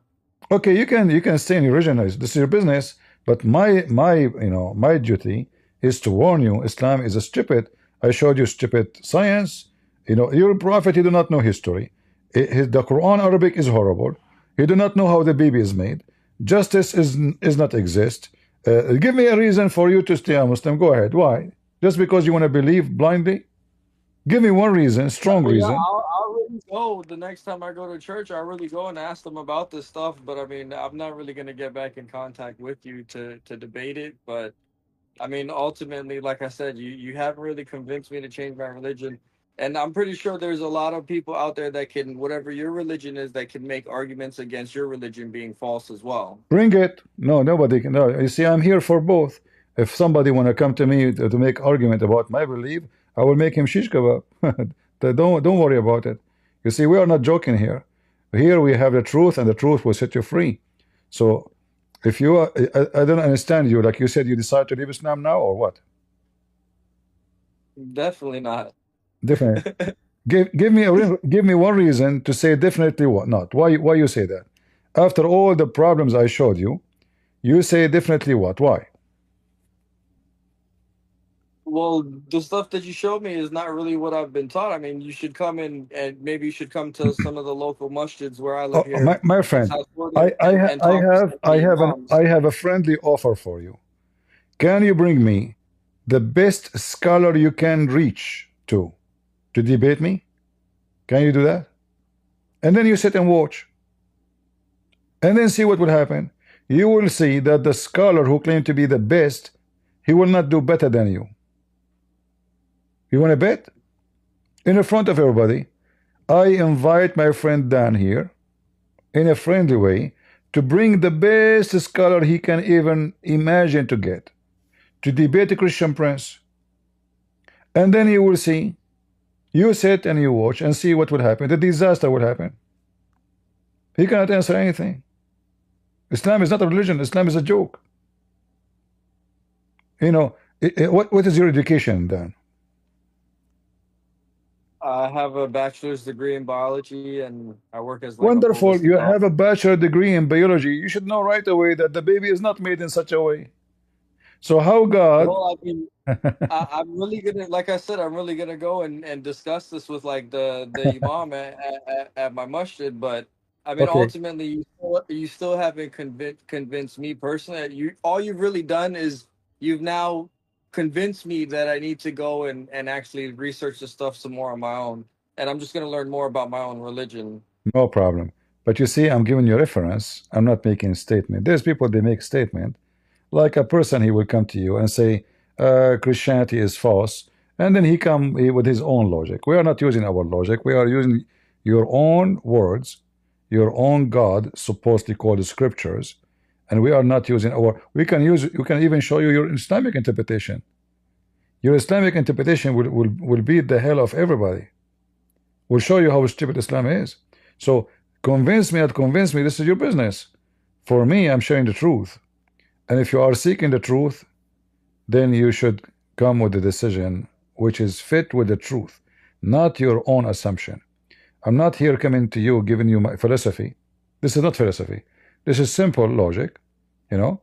okay, you can stay in your religion. This is your business. But my duty is to warn you. Islam is a stupid. I showed you stupid science. You know, your prophet. He do not know history. The Quran Arabic is horrible. He do not know how the baby is made. Justice is not exist. Give me a reason for you to stay a Muslim. Go ahead. Why? Just because you want to believe blindly? Give me one reason, strong reason. I'll really go the next time I go to church. I'll really go and ask them about this stuff. But I mean, I'm not really going to get back in contact with you to debate it. But I mean, ultimately, like I said, you haven't really convinced me to change my religion. And I'm pretty sure there's a lot of people out there that can, whatever your religion is, that can make arguments against your religion being false as well. Bring it. No, nobody can. No, you see, I'm here for both. If somebody want to come to me to make argument about my belief, I will make him shish kebab. Don't worry about it. You see, we are not joking here. Here we have the truth, and the truth will set you free. So If you are, I don't understand you. Like you said, you decide to leave Islam now, or what? Definitely not. Definitely. Give me one reason to say definitely what not. Why you say that? After all the problems I showed you, you say definitely what? Why? Well, the stuff that you showed me is not really what I've been taught. I mean, you should come in and maybe you should come to some of the local masjids where I live Oh, here my in friend, South Florida and talk to some of the I imams. have a friendly offer for you. Can you bring me the best scholar you can reach to debate me? Can you do that? And then you sit and watch, and then see what will happen. You will see that the scholar who claimed to be the best, he will not do better than you. You want to bet? In the front of everybody, I invite my friend Dan here in a friendly way to bring the best scholar he can even imagine to get to debate the Christian Prince. And then you will see, you sit and you watch and see what will happen. The disaster will happen. He cannot answer anything. Islam is not a religion. Islam is a joke. You know, what is your education, Dan? I have a bachelor's degree in biology and I work as like a Wonderful. holistic You doctor. have a bachelor degree in biology. You should know right away that the baby is not made in such a way. So how God? Well, I mean, I'm really gonna, like I said, I'm really gonna go and discuss this with like the imam at my masjid. But I mean, Okay, ultimately, you still haven't convinced me personally. You all you've really done is you've now convinced me that I need to go and actually research this stuff some more on my own, and I'm just gonna learn more about my own religion. no problem. But you see, I'm giving you reference. I'm not making a statement. There's people they make statement. Like a person, he will come to you and say Christianity is false, and then with his own logic. We are not using our logic. We are using your own words, your own God, supposedly called the scriptures, and we are not using our. We can use. We can even show you your Islamic interpretation. Your Islamic interpretation will beat the hell of everybody. Will show you how stupid Islam is. So convince me, not convince me. This is your business. For me, I'm sharing the truth. And if you are seeking the truth, then you should come with a decision which is fit with the truth, not your own assumption. I'm not here coming to you giving you my philosophy. This is not philosophy. This is simple logic. You know,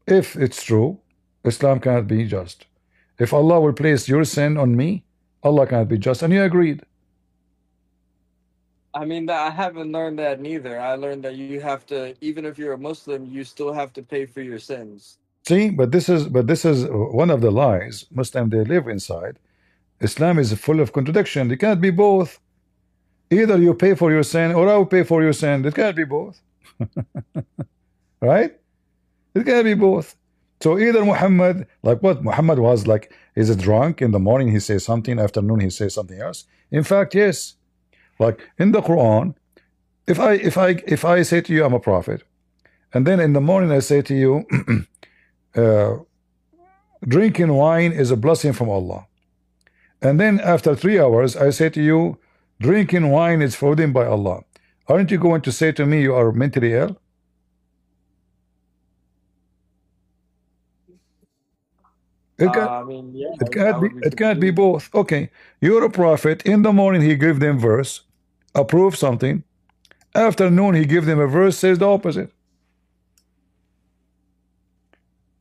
if it's true, Islam cannot be just. If Allah will place your sin on me, Allah cannot be just. And you agreed. I mean, I haven't learned that neither. I learned that you have to, even if you're a Muslim, you still have to pay for your sins. See, but this is one of the lies Muslim they live inside. Islam is full of contradiction. It cannot be both. Either you pay for your sin or I will pay for your sin. It cannot be both. Right? It cannot be both. So either Muhammad, like what Muhammad was like, is it drunk in the morning he says something, afternoon he says something else? In fact, yes. Like in the Quran, if I say to you I'm a prophet, and then in the morning I say to you, uh, drinking wine is a blessing from Allah. And then after 3 hours, I say to you, drinking wine is forbidden by Allah. Aren't you going to say to me you are mentally ill? It can I mean, yeah, it I cannot be would be it cannot be confused. both. Okay, you're a prophet. In the morning he give them verse, approve something. Afternoon he give them a verse says the opposite.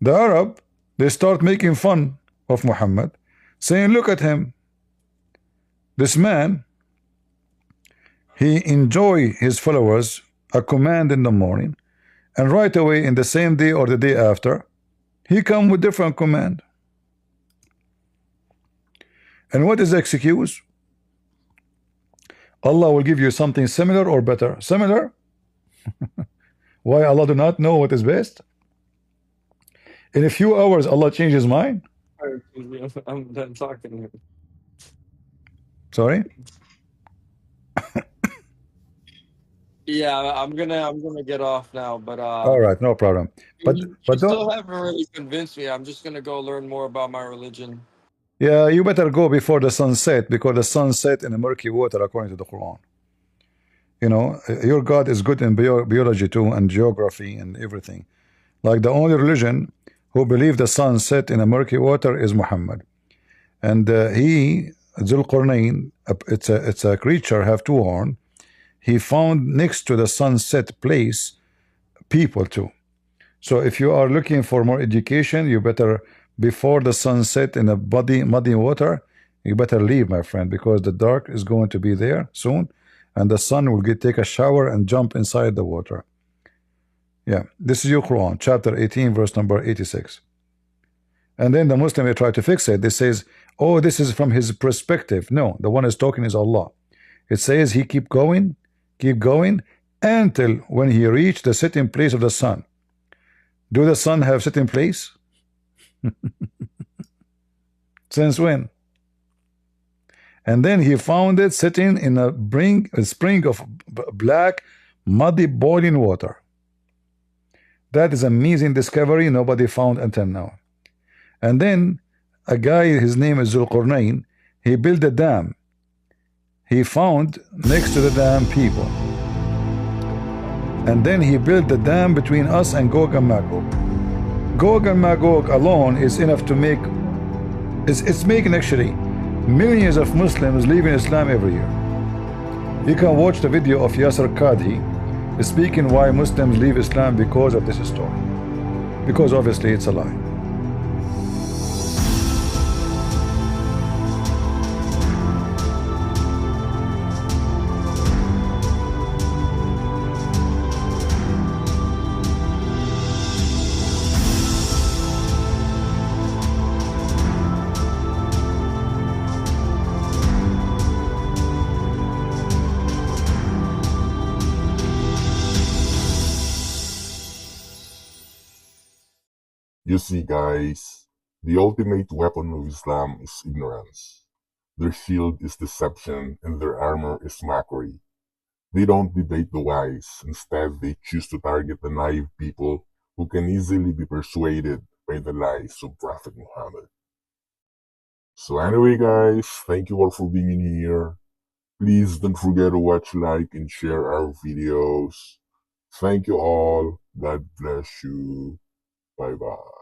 The Arab they start making fun of Muhammad, saying, "Look at him. This man he enjoy his followers a command in the morning, and right away in the same day or the day after, he come with different command. And what is the excuse? Allah will give you something similar or better. Similar? Why Allah do not know what is best? In a few hours, Allah changes his mind. I'm done talking to him. Sorry? Yeah, I'm gonna get off now, but All right, no problem. But you don't. still haven't really convinced me. I'm just gonna go learn more about my religion. Yeah, you better go before the sun set because the sun set in the murky water according to the Quran. You know, your God is good in biology too, and geography and everything. Like the only religion who believe the sun set in a murky water is Muhammad. And he, Zulqarnain, it's a creature have two horns. He found next to the sunset place people too. So if you are looking for more education, you better, before the sunset in a muddy water, you better leave, my friend, because the dark is going to be there soon, and the sun will take a shower and jump inside the water. Yeah, this is your Quran, chapter 18, verse number 86. And then the Muslim, they try to fix it. This says, oh, this is from his perspective. No, the one is talking is Allah. It says he keep going, until when he reached the sitting place of the sun. Do the sun have sitting place? Since when? And then he found it sitting in a spring of black, muddy, boiling water. That is amazing discovery nobody found until now. And then a guy, his name is Zulqarnain, he built a dam. He found next to the dam people. And then he built the dam between us and Gog and Magog. Gog and Magog alone is enough to make, it's making actually millions of Muslims leaving Islam every year. You can watch the video of Yasser Qadhi speaking why Muslims leave Islam because of this story. Because obviously it's a lie. You see, guys, the ultimate weapon of Islam is ignorance. Their shield is deception, and their armor is mockery. They don't debate the wise. Instead, they choose to target the naive people who can easily be persuaded by the lies of Prophet Muhammad. So anyway, guys, thank you all for being in here. Please don't forget to watch, like, and share our videos. Thank you all. God bless you. Bye-bye.